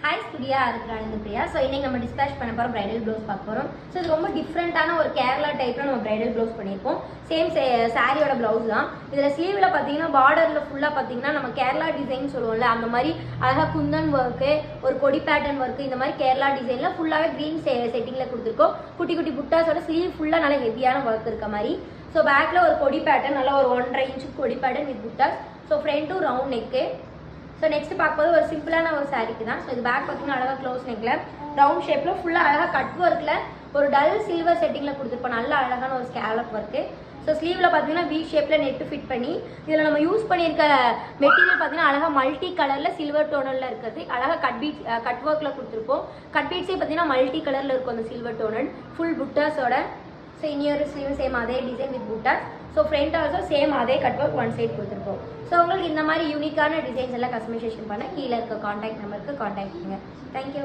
Hi Studia, Priya. So இன்னைக்கு நம்ம dispatch பண்ண போறோம் பிரைடல் ப்ளவுஸ் பார்க்க போறோம். ஸோ இது ரொம்ப டிஃப்ரெண்டான ஒரு கேரளா டைப்ல நம்ம பிரைடல் ப்ளவுஸ் பண்ணியிருக்கோம். சேம் சாரியோட ப்ளவுஸ் தான். இதுல ஸ்லீவ்ல பார்த்தீங்கன்னா பார்டர்ல ஃபுல்லா பார்த்தீங்கன்னா நம்ம கேரளா டிசைன் சொல்லுவோம்ல, அந்த மாதிரி அழகா குந்தன் ஒர்க்கு, ஒரு கொடி பேட்டர்ன் ஒர்க்கு, இந்த மாதிரி கேரளா டிசைன்ல ஃபுல்லாவே கிரீன் செட்டிங்ல கொடுத்துருக்கோம். குட்டி குட்டி புட்டாஸோட ஸ்லீவ் ஃபுல்லா நல்ல ஹெவியான ஒர்க் இருக்க மாதிரி. ஸோ பேக்ல ஒரு கொடி பேட்டர்ன், நல்லா ஒரு 1.5 இன்ச் கொடி பேட்டர்ன் வித் புட்டாஸ். ஸோ ஃப்ரண்ட்டும் ரவுண்ட் நெக்கு. ஸோ நெக்ஸ்ட் பார்க்கும்போது ஒரு சிம்பிளான ஒரு சாரிக்கு தான். ஸோ இது பேக் பார்த்தீங்கன்னா அழகாக க்ளோஸ் நெக்கில் ரவுண்ட் ஷேப்பில் ஃபுல்லாக அழகாக கட் ஒர்க்கில் ஒரு டல் சில்வர் செட்டிங்கில் கொடுத்துருப்போம். நல்ல அழகான ஒரு ஸ்கேலப் ஒர்க்கு. ஸோ ஸ்லீவில் பார்த்தீங்கன்னா வி ஷேப்பில் நெட்டு ஃபிட் பண்ணி இதில் நம்ம யூஸ் பண்ணியிருக்க மெட்டீரியல் பார்த்தீங்கன்னா அழகாக மல்டி கலரில் சில்வர் டோனலில் இருக்கிறது. அழகாக கட் ஒர்க்கில் கொடுத்துருப்போம். கட் பீட்ஸே பார்த்தீங்கன்னா மல்டி கலரில் இருக்கும் அந்த சில்வர் டோனல் ஃபுல் புட்டாஸோட. ஸோ இன்னொரு ஸ்லீவ் சேம் அதே டிசைன் வித் புட்டாஸ். ஸோ ஃப்ரண்ட் ஆல்சோ சேம் அதே கட் ஒர்க் ஒன் சைட் கொடுத்துருப்போம். ஸோ உங்களுக்கு இந்த மாதிரி யூனிக்கான டிசைன்ஸ் எல்லாம் கஸ்டமைசேஷன் பண்ண கீழே இருக்க காண்டாக்ட் நம்பருக்கு காண்டாக்ட் பண்ணுங்கள். தேங்க்யூ.